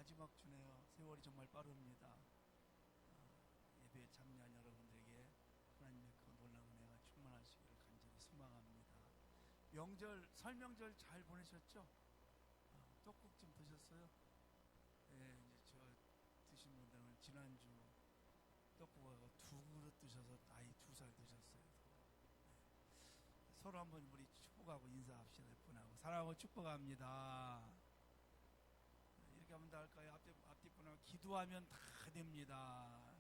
마지막 주네요. 세월이 정말 빠릅니다. 예배에 참여한 여러분들에게 하나님의 그 놀라운 은혜가 충만하시기를 간절히 소망합니다. 명절, 설명절 잘 보내셨죠? 떡국 좀 드셨어요? 네, 이제 저 드신 분들은 지난주 떡국하고 2그릇 드셔서 나이 2살 드셨어요. 네. 서로 한번 우리 축복하고 인사합시다. 분하고 사랑하고 축복합니다. 이렇게 하면 다 할까요? 앞뒷분하고 기도하면 다 됩니다.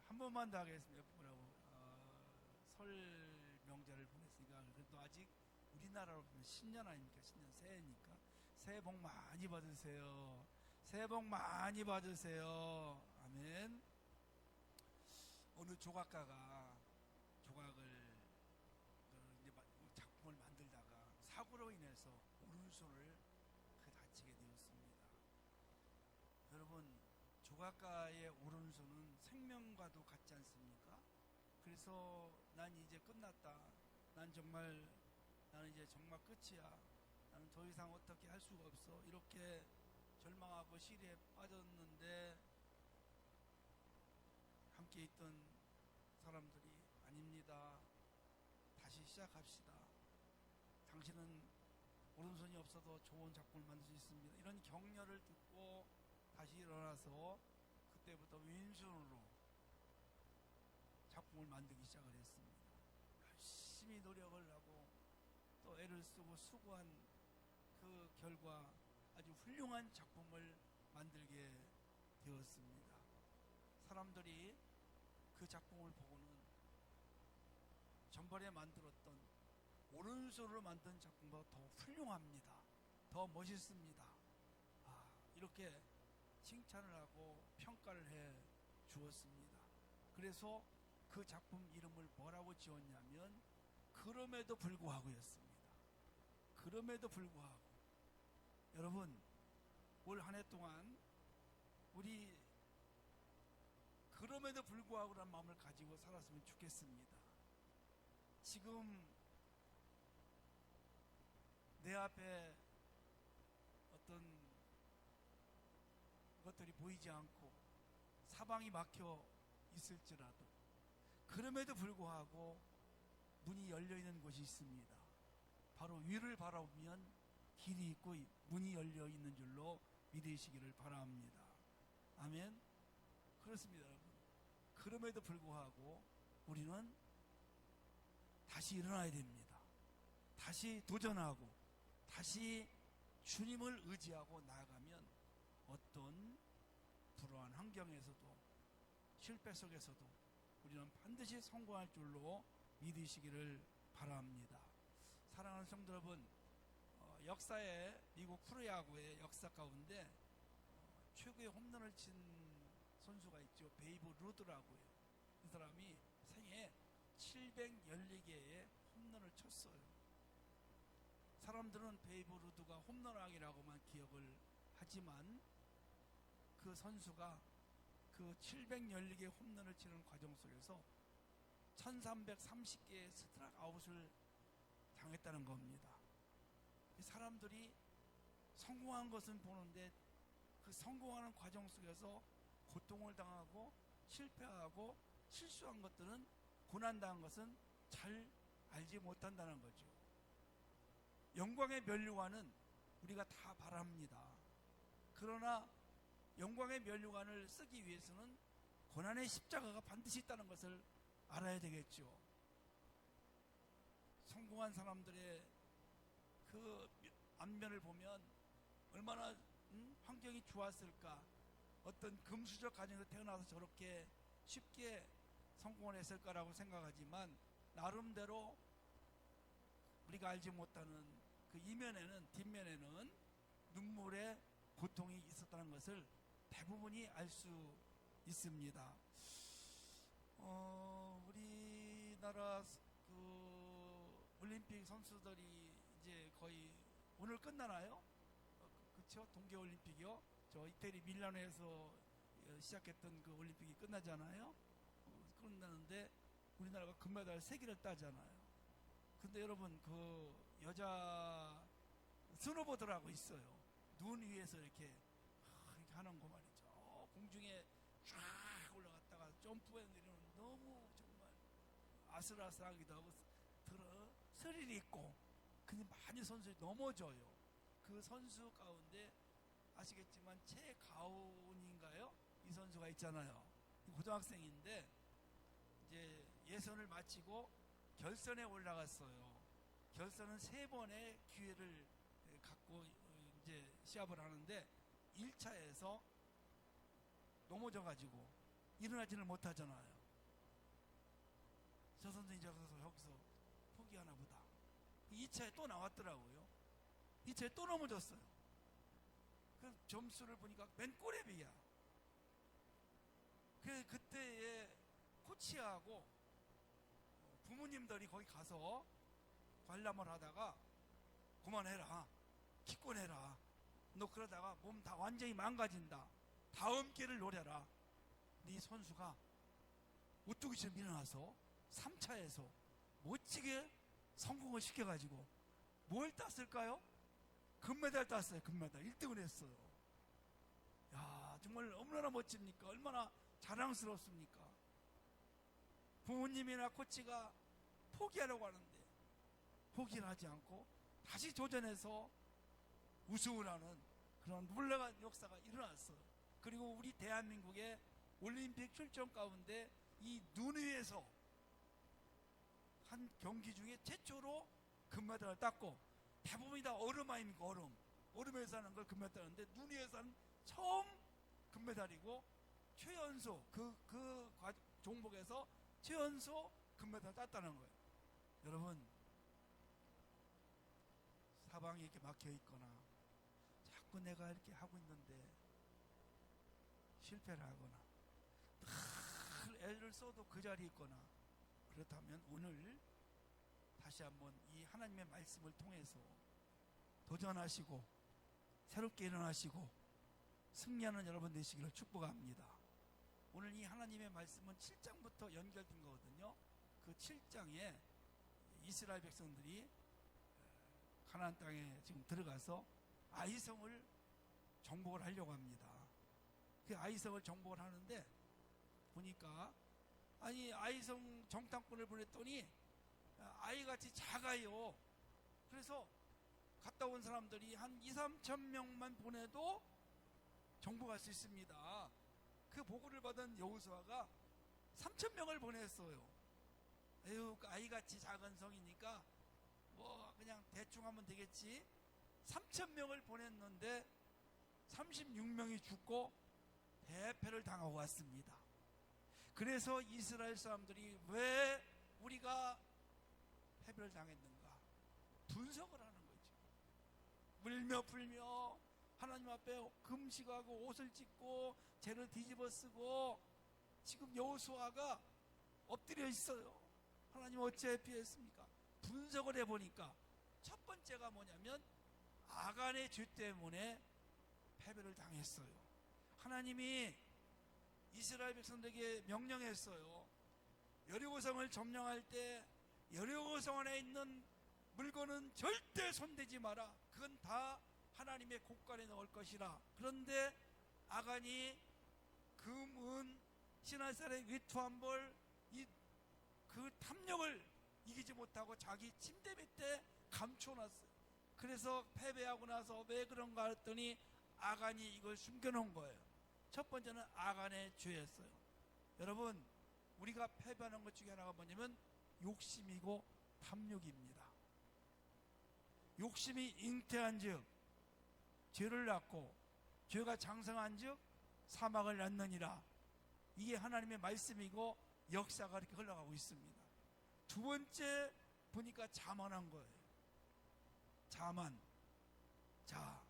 한 번만 더 하겠습니다. 설 명절을 보냈으니까 그래도 아직 우리나라로 보면 신년 아닙니까? 신년 새해니까 새해 복 많이 받으세요. 새해 복 많이 받으세요. 아멘. 어느 조각가가 조각을 이제 작품을 만들다가 사고로 인해서 오른손을 다치게 되었습니다. 여러분, 조각가의 오른손은 생명과도 같지 않습니까? 그래서 난 이제 끝났다. 나는 이제 정말 끝이야. 나는 더 이상 어떻게 할 수가 없어. 이렇게 절망하고 시리에 빠졌는데 함께 있던 사람들이 아닙니다. 다시 시작합시다. 당신은 오른손이 없어도 좋은 작품을 만들 수 있습니다. 이런 격려를 듣고 다시 일어나서 그때부터 왼손으로 작품을 만들기 시작을 했습니다. 열심히 노력을 하고 또 애를 쓰고 수고한 그 결과 아주 훌륭한 작품을 만들게 되었습니다. 사람들이 그 작품을 보고는 전번에 만들었던 오른손으로 만든 작품보다 더 훌륭합니다. 더 멋있습니다. 이렇게 칭찬을 하고 평가를 해 주었습니다. 그래서 그 작품 이름을 뭐라고 지었냐면 그럼에도 불구하고였습니다. 그럼에도 불구하고 여러분, 올 한 해 동안 우리 그럼에도 불구하고라는 마음을 가지고 살았으면 좋겠습니다. 지금 내 앞에 어떤 것들이 보이지 않고 사방이 막혀 있을지라도 그럼에도 불구하고 문이 열려있는 곳이 있습니다. 바로 위를 바라보면 길이 있고 문이 열려있는 줄로 믿으시기를 바랍니다. 아멘. 그렇습니다, 여러분. 그럼에도 불구하고 우리는 다시 일어나야 됩니다. 다시 도전하고 다시 주님을 의지하고 나아가면 어떤 불우한 환경에서도 실패 속에서도 우리는 반드시 성공할 줄로 믿으시기를 바랍니다. 사랑하는 성도 여러분, 역사에 미국 프로야구의 역사 가운데 최고의 홈런을 친 선수가 있죠. 베이브 루드라고요. 이 사람이 생애 714개의 홈런을 쳤어요. 사람들은 베이브 루드가 홈런왕이라고만 기억을 하지만 그 선수가 그 714개의 홈런을 치는 과정 속에서 1330개의 스트라이크 아웃을 당했다는 겁니다. 사람들이 성공한 것은 보는데 그 성공하는 과정 속에서 고통을 당하고 실패하고 실수한 것들은, 고난당한 것은 잘 알지 못한다는 거죠. 영광의 면류관은 우리가 다 바랍니다. 그러나 영광의 면류관을 쓰기 위해서는 고난의 십자가가 반드시 있다는 것을 알아야 되겠죠. 성공한 사람들의 그 안면을 보면 얼마나 환경이 좋았을까, 어떤 금수저 가정에서 태어나서 저렇게 쉽게 성공을 했을까라고 생각하지만 나름대로 우리가 알지 못하는 그 이면에는, 뒷면에는 눈물의 고통이 있었다는 것을 대부분이 알 수 있습니다. 우리나라 그 올림픽 선수들이 이제 거의 오늘 끝나나요? 그쵸? 동계올림픽이요? 저 이태리 밀라노에서 시작했던 그 올림픽이 끝나잖아요? 끝나는데 우리나라가 금메달 3개를 따잖아요. 근데 여러분, 그 여자 스노보드라고 있어요. 눈 위에서 이렇게 이렇게 하는 거 말이죠. 공중에 쫙 올라갔다가 점프해 내리는 너무 정말 아슬아슬하기도 하고 스릴이 있고, 근데 많이 선수들이 넘어져요. 그 선수 가운데 아시겠지만 최가온인가요? 이 선수가 있잖아요. 고등학생인데 이제 예선을 마치고 결선에 올라갔어요. 결선은 3번의 기회를 갖고 이제 시합을 하는데 1차에서 넘어져가지고 일어나지를 못하잖아요. 저 선수 이제 여기서 포기하나 보다. 2차에 또 나왔더라고요. 2차에 또 넘어졌어요. 그 점수를 보니까 맨 꼴에 비야. 그때에 코치하고 부모님들이 거기 가서 관람을 하다가 그만해라, 기권해라, 너 그러다가 몸 다 완전히 망가진다, 다음 기회를 노려라. 네 선수가 오뚜기처럼 일어나서 3차에서 멋지게 성공을 시켜가지고 뭘 땄을까요? 금메달 땄어요. 금메달 1등을 했어요. 야, 정말 얼마나 멋집니까? 얼마나 자랑스럽습니까? 부모님이나 코치가 포기하려고 하는데 포기를 하지 않고 다시 도전해서 우승을 하는 그런 놀라운 역사가 일어났어요. 그리고 우리 대한민국의 올림픽 출전 가운데 이 눈 위에서 한 경기 중에 최초로 금메달을 땄고, 대부분이 다 얼음 아닙니까? 얼음에서 하는 걸 금메달 따는데 눈 위에서 하는 처음 금메달이고, 최연소 그 종목에서 최연소 금메달 땄다는 거예요. 여러분, 사방이 이렇게 막혀 있거나 자꾸 내가 이렇게 하고 있는데 실패를 하거나 늘 애를 써도 그 자리에 있거나, 그렇다면 오늘 다시 한번 이 하나님의 말씀을 통해서 도전하시고 새롭게 일어나시고 승리하는 여러분 되시기를 축복합니다. 오늘 이 하나님의 말씀은 7장부터 연결된 거거든요. 그 7장에 이스라엘 백성들이 가나안 땅에 지금 들어가서 아이성을 정복을 하려고 합니다. 그 아이성을 정복을 하는데 보니까, 아니 아이성 정탐꾼을 보냈더니 아이같이 작아요. 그래서 갔다 온 사람들이 한 2-3천 명만 보내도 정복할 수 있습니다. 그 보고를 받은 여호수아가 3천 명을 보냈어요. 에휴, 아이같이 작은 성이니까 뭐 그냥 대충 하면 되겠지. 3천 명을 보냈는데 36명이 죽고 대패를 당하고 왔습니다. 그래서 이스라엘 사람들이 왜 우리가 패배를 당했는가 분석을 하는 거죠. 물며 풀며 하나님 앞에 금식하고 옷을 찢고 죄를 뒤집어 쓰고 지금 여호수아가 엎드려 있어요. 하나님 어찌해 피했습니까? 분석을 해보니까 첫 번째가 뭐냐면 아간의 죄 때문에 패배를 당했어요. 하나님이 이스라엘 백성들에게 명령했어요. 여리고성을 점령할 때 여리고성 안에 있는 물건은 절대 손대지 마라. 그건 다 하나님의 곳간에 넣을 것이라. 그런데 아간이 금, 은, 시내산의 위투한벌 그 탐욕을 이기지 못하고 자기 침대 밑에 감춰놨어요. 그래서 패배하고 나서 왜 그런가 했더니 아간이 이걸 숨겨놓은 거예요. 첫 번째는 아간의 죄였어요. 여러분, 우리가 패배하는 것 중에 하나가 뭐냐면 욕심이고 탐욕입니다. 욕심이 잉태한 즉 죄를 낳고, 죄가 장성한 즉 사망을 낳느니라. 이게 하나님의 말씀이고 역사가 이렇게 흘러가고 있습니다. 두 번째 보니까 자만한 거예요. 자만. 자,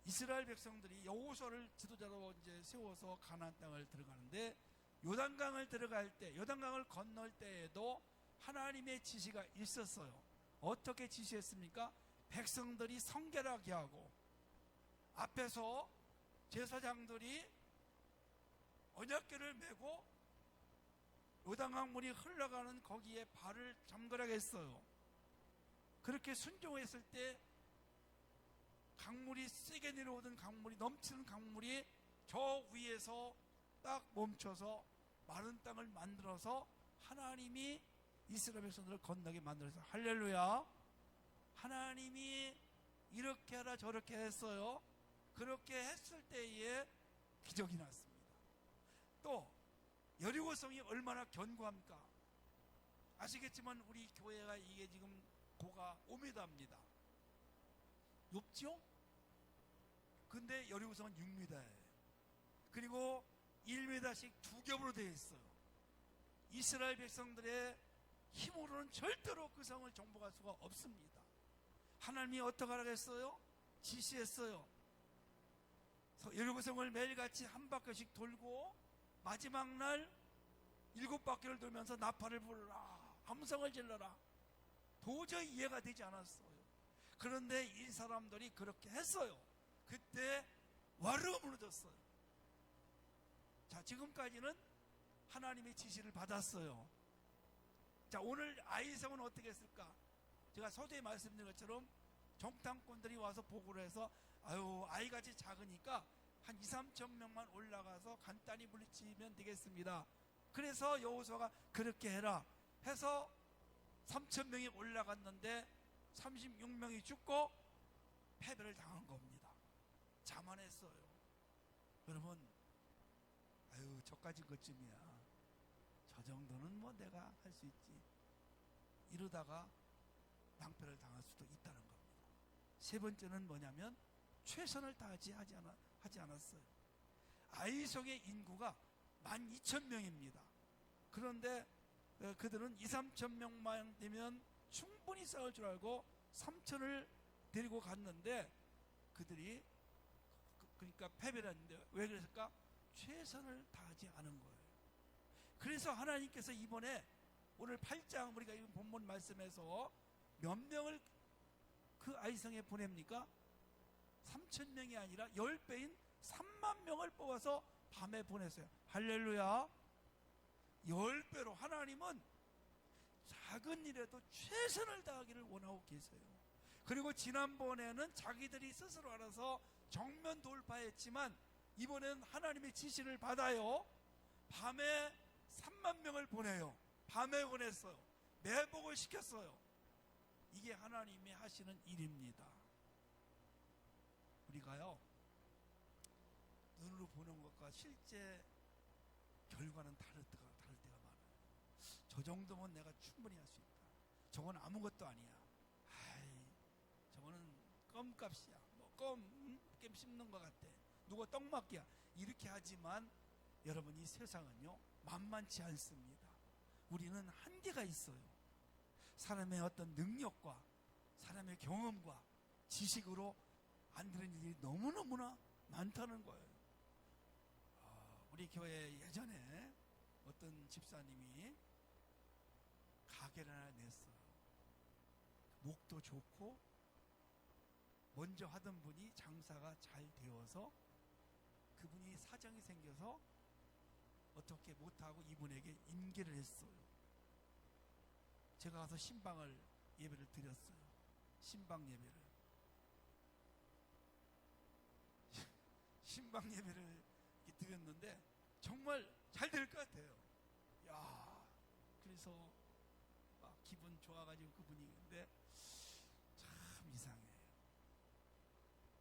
이스라엘 백성들이 여호수아를 지도자로 이제 세워서 가나안 땅을 들어가는데, 요단강을 들어갈 때, 요단강을 건널 때에도 하나님의 지시가 있었어요. 어떻게 지시했습니까? 백성들이 성결하게 하고, 앞에서 제사장들이 언약궤를 메고 요단강 물이 흘러가는 거기에 발을 잠그라고 했어요. 그렇게 순종했을 때 강물이 강물이 세게 내려오던 강물이, 넘치는 강물이 저 위에서 딱 멈춰서 마른 땅을 만들어서 하나님이 이스라엘 백성들을 건너게 만들어서, 할렐루야. 하나님이 이렇게 하라 저렇게 했어요. 그렇게 했을 때에 기적이 났습니다. 또 여리고성이 얼마나 견고합니까? 아시겠지만 우리 교회가 이게 지금 고가 5m입니다. 높죠? 근데 여리고성은 6m예요. 그리고 1m씩 두 겹으로 되어 있어요. 이스라엘 백성들의 힘으로는 절대로 그 성을 정복할 수가 없습니다. 하나님이 어떻게 하라고 했어요? 지시했어요. 여리고성을 매일같이 한 바퀴씩 돌고 마지막 날 7바퀴를 돌면서 나팔을 불러라, 함성을 질러라. 도저히 이해가 되지 않았어요. 그런데 이 사람들이 그렇게 했어요. 그때 와르르 무너졌어요. 자, 지금까지는 하나님의 지시를 받았어요. 자, 오늘 아이성은 어떻게 했을까? 제가 서두에 말씀드린 것처럼 정탐꾼들이 와서 보고를 해서, 아유, 아이같이 작으니까 한 2-3천 명만 올라가서 간단히 물리치면 되겠습니다. 그래서 여호수아가 그렇게 해라 해서 3천 명이 올라갔는데 36명이 죽고 패배를 당한 겁니다. 자만했어요. 여러분, 아유, 저까지 것쯤이야, 저 정도는 뭐 내가 할 수 있지, 이러다가 낭패를 당할 수도 있다는 겁니다. 세 번째는 뭐냐면 최선을 다하지 하지 않았어요. 아이성의 인구가 12,000명입니다. 그런데 그들은 2-3천 명만 되면 충분히 싸울 줄 알고 3천을 데리고 갔는데 그들이 그러니까 패배를 했는데, 왜 그랬을까? 최선을 다하지 않은 거예요. 그래서 하나님께서 이번에 오늘 8장 우리가 이 본문 말씀에서 몇 명을 그 아이성에 보냅니까? 3,000명이 아니라 10배인 3만 명을 뽑아서 밤에 보냈어요. 할렐루야. 10배로 하나님은 작은 일에도 최선을 다하기를 원하고 계세요. 그리고 지난번에는 자기들이 스스로 알아서 정면 돌파했지만 이번에는 하나님의 지시를 받아요. 밤에 3만 명을 보내요. 밤에 보냈어요. 매복을 시켰어요. 이게 하나님이 하시는 일입니다. 우리가요, 눈으로 보는 것과 실제 결과는 다를 때가 많아요. 저 정도면 내가 충분히 할 수 있다, 저건 아무것도 아니야, 아이, 저거는 껌값이야, 뭐 껌 씹는 것 같아, 누가 떡막이야, 이렇게 하지만 여러분, 이 세상은요 만만치 않습니다. 우리는 한계가 있어요. 사람의 어떤 능력과 사람의 경험과 지식으로 안 되는 일이 너무너무나 많다는 거예요. 우리 교회 예전에 어떤 집사님이 가게를 하나 냈어요. 목도 좋고 먼저 하던 분이 장사가 잘 되어서 그분이 사정이 생겨서 어떻게 못하고 이분에게 인계를 했어요. 제가 가서 신방을 예배를 드렸어요. 신방 예배를. 신방 예배를 드렸는데 정말 잘 될 것 같아요. 야, 그래서 막 기분 좋아가지고 그분이, 근데 참 이상해요.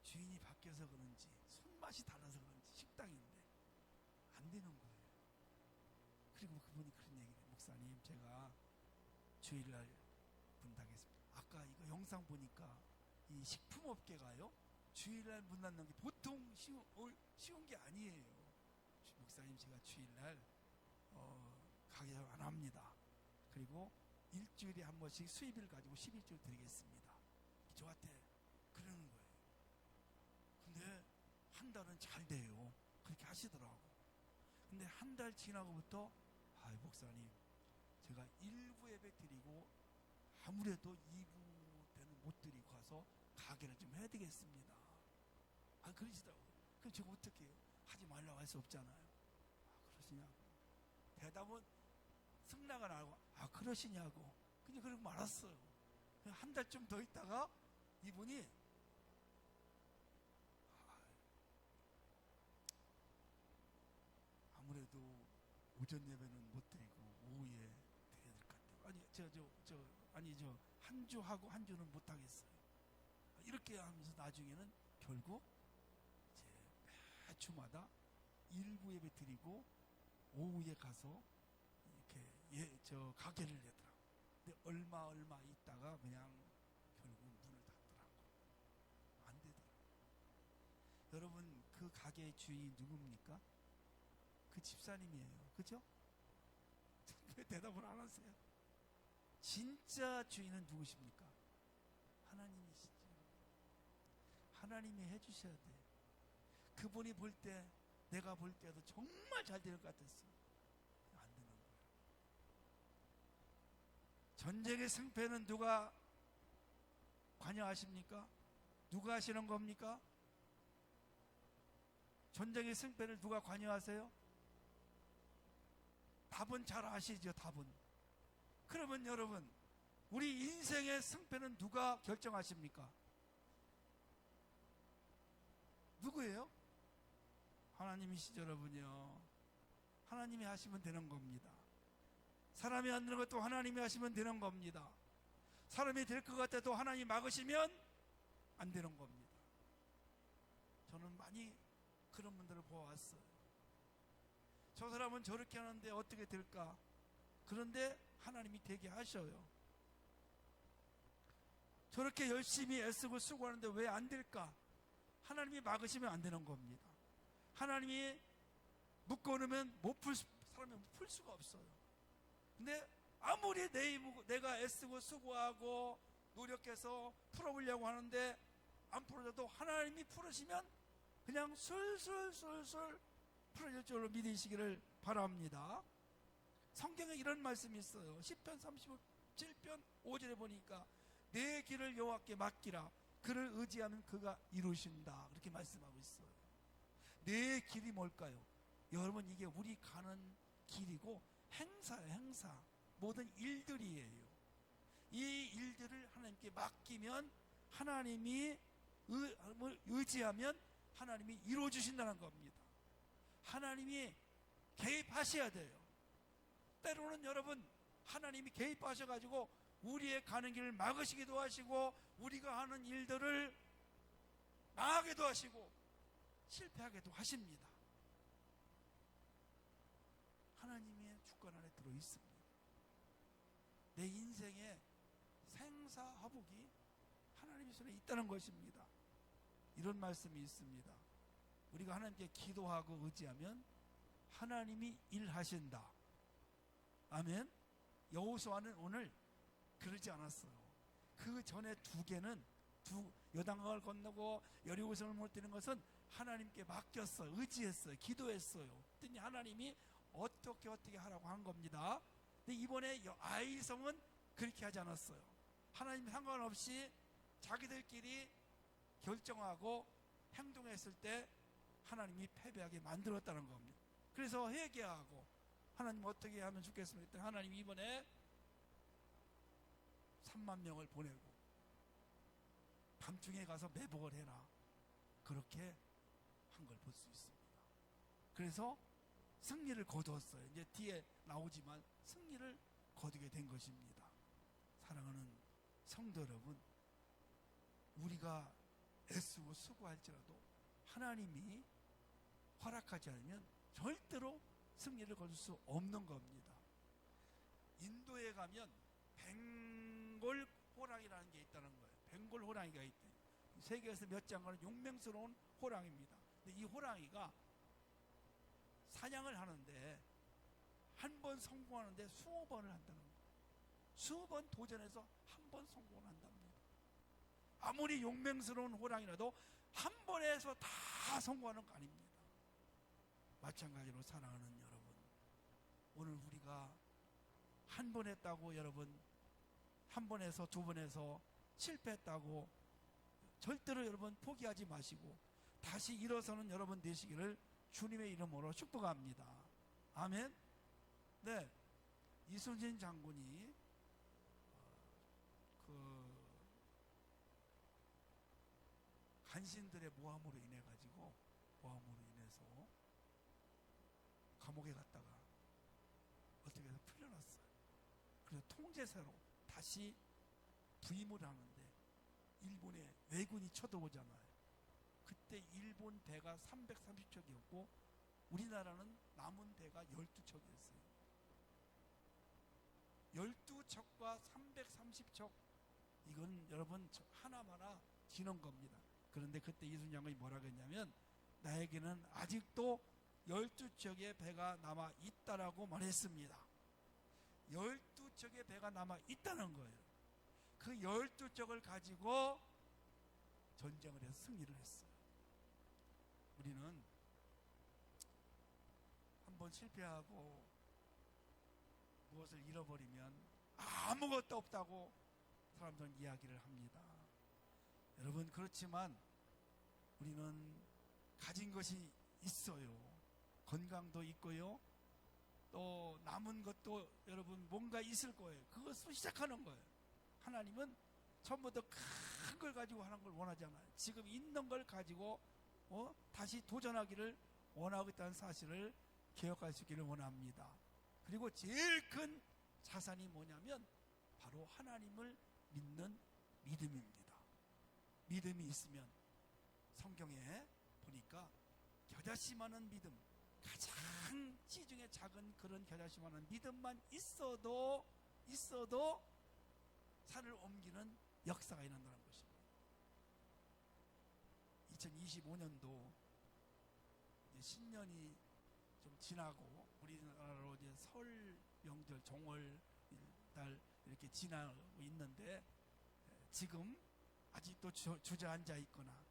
주인이 바뀌어서 그런지 손맛이 달라서 그런지 식당인데 안 되는 거예요. 그리고 그분이 그런 얘기를 해요. 목사님, 제가 주일날 문 닫겠습니다. 아까 이거 영상 보니까 이 식품업계가요 주일날 문 닫는 게 보통 쉬운 게 아니에요. 목사님, 제가 주일날 가게 안 합니다. 그리고 일주일에 한 번씩 수입을 가지고 11주 드리겠습니다. 저한테 그러는 거예요. 근데 한 달은 잘 돼요. 그렇게 하시더라고. 근데 한 달 지나고부터, 목사님, 제가 1부 예배 드리고 아무래도 2부 때는 못 드리고 가서 가게를 좀 해야 되겠습니다. 그러시더라고요. 그럼 제가 어떻게 해요? 하지 말라고 할 수 없잖아요. 그러시냐고. 대답은 승낙을 안 하고, 그러시냐고. 그냥 그러고 말았어요. 한 달쯤 더 있다가 이분이 오전 예배는 못 드리고 오후에 드려야 될 것 같아요. 한 주 하고 한 주는 못 하겠어요. 이렇게 하면서 나중에는 결국 이제 매 주마다 일부 예배 드리고 오후에 가서 이렇게 가게를 내더라고. 근데 얼마 있다가 그냥 결국 문을 닫더라고. 안 되더라고. 여러분, 그 가게의 주인이 누굽니까? 그 집사님이에요. 그죠? 왜 대답을 안 하세요? 진짜 주인은 누구십니까? 하나님이시죠. 하나님이 해주셔야 돼. 그분이 볼 때, 내가 볼 때도 정말 잘 될 것 같았어. 안 되는 거예요. 전쟁의 승패는 누가 관여하십니까? 누가 하시는 겁니까? 전쟁의 승패를 누가 관여하세요? 답은 잘 아시죠? 답은. 그러면 여러분, 우리 인생의 승패는 누가 결정하십니까? 누구예요? 하나님이시죠, 여러분요. 하나님이 하시면 되는 겁니다. 사람이 안 되는 것도 하나님이 하시면 되는 겁니다. 사람이 될 것 같아도 하나님이 막으시면 안 되는 겁니다. 저는 많이 그런 분들을 보아왔어요. 저 사람은 저렇게 하는데 어떻게 될까? 그런데 하나님이 되게 하셔요. 저렇게 열심히 애쓰고 수고하는데 왜 안 될까? 하나님이 막으시면 안 되는 겁니다. 하나님이 묶어놓으면 사람이 풀 수가 없어요. 근데 아무리 내가 애쓰고 수고하고 노력해서 풀어보려고 하는데 안 풀어져도 하나님이 풀으시면 그냥 술술술술 풀어질 줄로 믿으시기를 바랍니다. 성경에 이런 말씀이 있어요. 시편 37편 5절에 보니까 내 길을 여호와께 맡기라. 그를 의지하면 그가 이루신다. 그렇게 말씀하고 있어요. 내 길이 뭘까요? 여러분, 이게 우리 가는 길이고 행사예요. 행사. 모든 일들이에요. 이 일들을 하나님께 맡기면 하나님이 의지하면 하나님이 이루어주신다는 겁니다. 하나님이 개입하셔야 돼요. 때로는 여러분, 하나님이 개입하셔가지고 우리의 가는 길을 막으시기도 하시고 우리가 하는 일들을 망하게도 하시고 실패하게도 하십니다. 하나님의 주권 안에 들어있습니다. 내 인생의 생사화복이 하나님의 손에 있다는 것입니다. 이런 말씀이 있습니다. 우리가 하나님께 기도하고 의지하면 하나님이 일하신다. 아멘. 여호수아는 오늘 그러지 않았어요. 그 전에 요단강을 건너고 여리고성을 무너뜨리는 것은 하나님께 맡겼어요. 의지했어요. 기도했어요. 그랬더니 하나님이 어떻게 하라고 한 겁니다. 근데 이번에 아이성은 그렇게 하지 않았어요. 하나님 상관없이 자기들끼리 결정하고 행동했을 때 하나님이 패배하게 만들었다는 겁니다. 그래서 회개하고 하나님 어떻게 하면 좋겠습니까? 하나님 이번에 3만 명을 보내고 밤중에 가서 매복을 해라. 그렇게 한 걸 볼 수 있습니다. 그래서 승리를 거두었어요. 이제 뒤에 나오지만 승리를 거두게 된 것입니다. 사랑하는 성도 여러분, 우리가 애쓰고 수고할지라도 하나님이 허락하지 않으면 절대로 승리를 거둘 수 없는 겁니다. 인도에 가면 벵골 호랑이라는 게 있다는 거예요. 벵골 호랑이가 있대요. 세계에서 몇 장가는 용맹스러운 호랑이입니다. 근데 이 호랑이가 사냥을 하는데 한 번 성공하는데 20번을 한다는 거예요. 20번 도전해서 한 번 성공을 한답니다. 아무리 용맹스러운 호랑이라도 한 번에서 다 성공하는 거 아닙니다. 마찬가지로 사랑하는 여러분, 오늘 우리가 한 번 했다고 여러분 한 번 해서 두 번 해서 실패했다고 절대로 여러분 포기하지 마시고 다시 일어서는 여러분 되시기를 주님의 이름으로 축복합니다. 아멘. 네, 이순신 장군이 간신들의 모함으로 인해서 감옥에 갔다가 일어났어요. 그래서 통제세로 다시 부임을 하는데 일본의 왜군이 쳐들어오잖아요. 그때 일본 대가 330척이었고 우리나라는 남은 대가 12척이었어요. 12척과 330척, 이건 여러분 하나마나 지는 겁니다. 그런데 그때 이순장군이 뭐라고 했냐면 나에게는 아직도 12척의 배가 남아 있다라고 말했습니다. 12척의 배가 남아 있다는 거예요. 그 12척을 가지고 전쟁을 해서 승리를 했어요. 우리는 한번 실패하고 무엇을 잃어버리면 아무것도 없다고 사람들은 이야기를 합니다. 여러분, 그렇지만 우리는 가진 것이 있어요. 건강도 있고요. 또 남은 것도 여러분 뭔가 있을 거예요. 그것으로 시작하는 거예요. 하나님은 처음부터 큰 걸 가지고 하는 걸 원하지 않아요. 지금 있는 걸 가지고 다시 도전하기를 원하고 있다는 사실을 기억할 수 있기를 원합니다. 그리고 제일 큰 자산이 뭐냐면 바로 하나님을 믿는 믿음입니다. 믿음이 있으면 성경에 보니까 겨자씨만한 믿음, 가장 지중에 작은 그런 겨자씨만한 믿음만 있어도 산을 옮기는 역사가 일어난다는 것입니다. 2025년도 신년이 좀 지나고 우리나라로 이제 설 명절 정월 달 이렇게 지나고 있는데 지금 아직도 주저앉아 있거나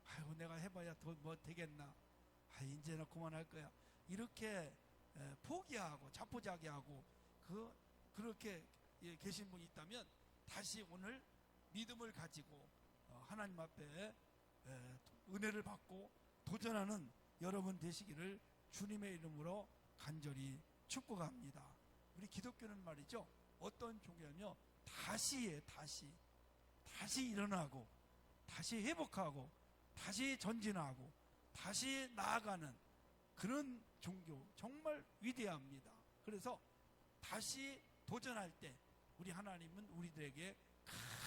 아이고 내가 해봐야 뭐 되겠나, 이제는 그만할 거야, 이렇게 포기하고 자포자기하고 그렇게 계신 분이 있다면 다시 오늘 믿음을 가지고 하나님 앞에 은혜를 받고 도전하는 여러분 되시기를 주님의 이름으로 간절히 축복합니다. 우리 기독교는 말이죠, 어떤 종교냐면 다시 일어나고 다시 회복하고 다시 전진하고 다시 나아가는 그런 종교, 정말 위대합니다. 그래서 다시 도전할 때 우리 하나님은 우리들에게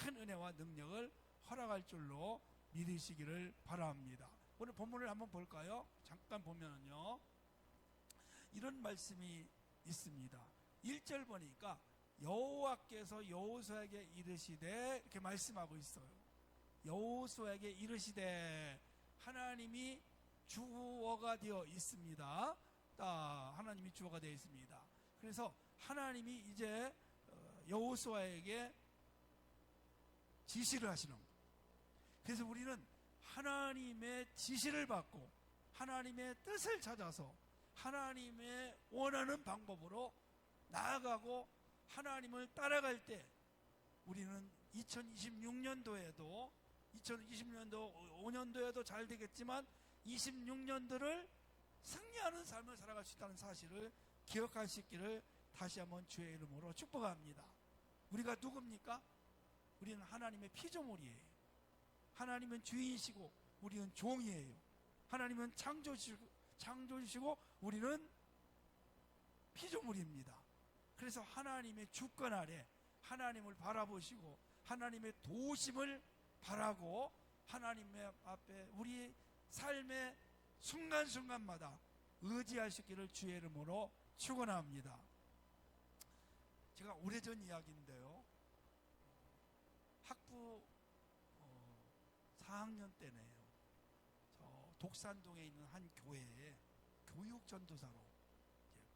큰 은혜와 능력을 허락할 줄로 믿으시기를 바랍니다. 오늘 본문을 한번 볼까요? 잠깐 보면요 이런 말씀이 있습니다. 1절 보니까 여호와께서 여호수아에게 이르시되 이렇게 말씀하고 있어요. 여호수아에게 이르시되, 하나님이 주어가 되어 있습니다. 하나님이 주어가 되어 있습니다. 그래서 하나님이 이제 여호수아에게 지시를 하시는 거예요. 그래서 우리는 하나님의 지시를 받고 하나님의 뜻을 찾아서 하나님의 원하는 방법으로 나아가고 하나님을 따라갈 때 우리는 2026년도에도 5년도에도 잘 되겠지만 26년도를 승리하는 삶을 살아갈 수 있다는 사실을 기억할 수 있기를 다시 한번 주의 이름으로 축복합니다. 우리가 누굽니까? 우리는 하나님의 피조물이에요. 하나님은 주인이시고 우리는 종이에요. 하나님은 창조주시고 우리는 피조물입니다. 그래서 하나님의 주권 아래 하나님을 바라보시고 하나님의 도우심을 바라고 하나님의 앞에 우리 삶의 순간순간마다 의지하시기를 주의 이름으로 축원합니다. 제가 오래전 이야기인데요, 학부 4학년 때네요. 저 독산동에 있는 한 교회에 교육전도사로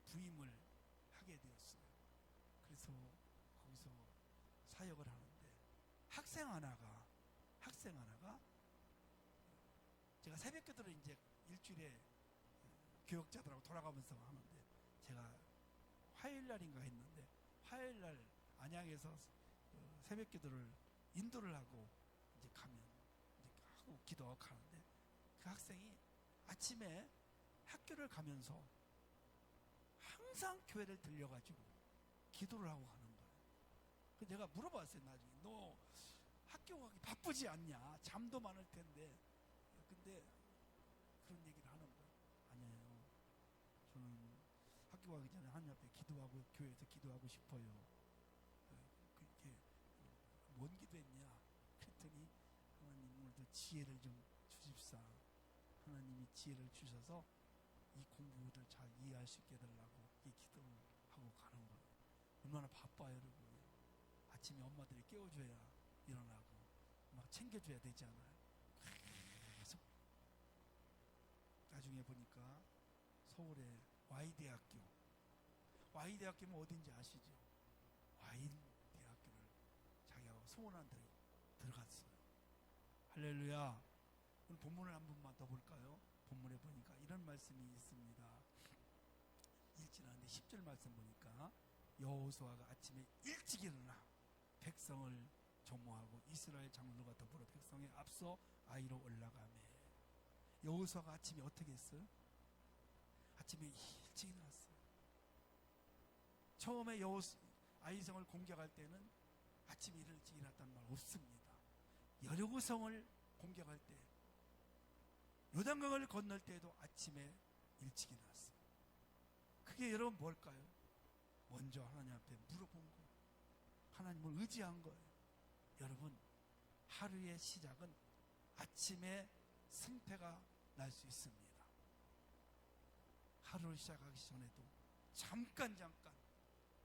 부임을 하게 되었어요. 그래서 거기서 사역을 하는데 학생 하나가 제가 새벽기도를 이제 일주일에 교역자들하고 돌아가면서 하는데 제가 화요일날인가 했는데 화요일날 안양에서 새벽기도를 인도를 하고 이제 가면 이제 하고 기도하고 가는데 그 학생이 아침에 학교를 가면서 항상 교회를 들려가지고 기도를 하고 가는 거예요. 그래서 내가 물어봤어요. 나중에 너 학교 가기 바쁘지 않냐? 잠도 많을 텐데. 근데 그런 얘기를 하는 거예요. 아니에요. 저는 학교 학교 가기 전에 하나님 앞에 기도하고 교회에서 기도하고 싶어요. 그렇게 뭔 기도했냐? 그랬더니 하나님 오늘도 지혜를 좀 주십사. 하나님이 지혜를 주셔서 이 공부를 잘 이해할 수 있게 해달라고 이 기도하고 가는 거예요. 얼마나 바빠요, 여러분. 아침에 엄마들이 깨워줘야 일어나고 막 챙겨줘야 되잖아요. 계속 나중에 보니까 서울의 Y대학교면 어딘지 아시죠? Y대학교를 자기가 소원한 대로 들어갔어요. 할렐루야. 오늘 본문을 한 번만 더 볼까요? 본문에 보니까 이런 말씀이 있습니다. 일지나는데 10절 말씀 보니까 여호수아가 아침에 일찍 일어나 백성을 조모하고 이스라엘 장로들과 더불어 백성에 앞서 아이로 올라가매. 여호수아가 아침에 어떻게 했어요? 아침에 일찍 일어났어요. 처음에 아이성을 공격할 때는 아침에 일찍 일어났다는 말 없습니다. 여리고성을 공격할 때, 요단강을 건널 때에도 아침에 일찍 일어났어요. 그게 여러분 뭘까요? 먼저 하나님 앞에 물어본 거예요. 하나님을 의지한 거예요. 여러분, 하루의 시작은 아침에 승패가 날 수 있습니다. 하루를 시작하기 전에도 잠깐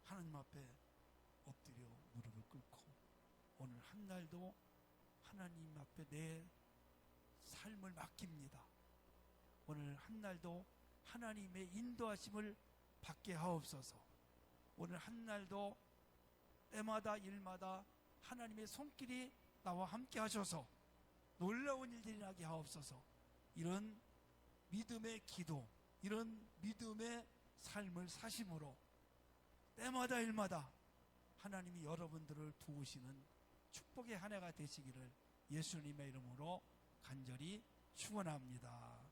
하나님 앞에 엎드려 무릎을 꿇고 오늘 한 날도 하나님 앞에 내 삶을 맡깁니다. 오늘 한 날도 하나님의 인도하심을 받게 하옵소서. 오늘 한 날도 때마다 일마다 하나님의 손길이 나와 함께 하셔서 놀라운 일들이 나게 하옵소서. 이런 믿음의 기도, 이런 믿음의 삶을 사심으로 때마다 일마다 하나님이 여러분들을 도우시는 축복의 한 해가 되시기를 예수님의 이름으로 간절히 축원합니다.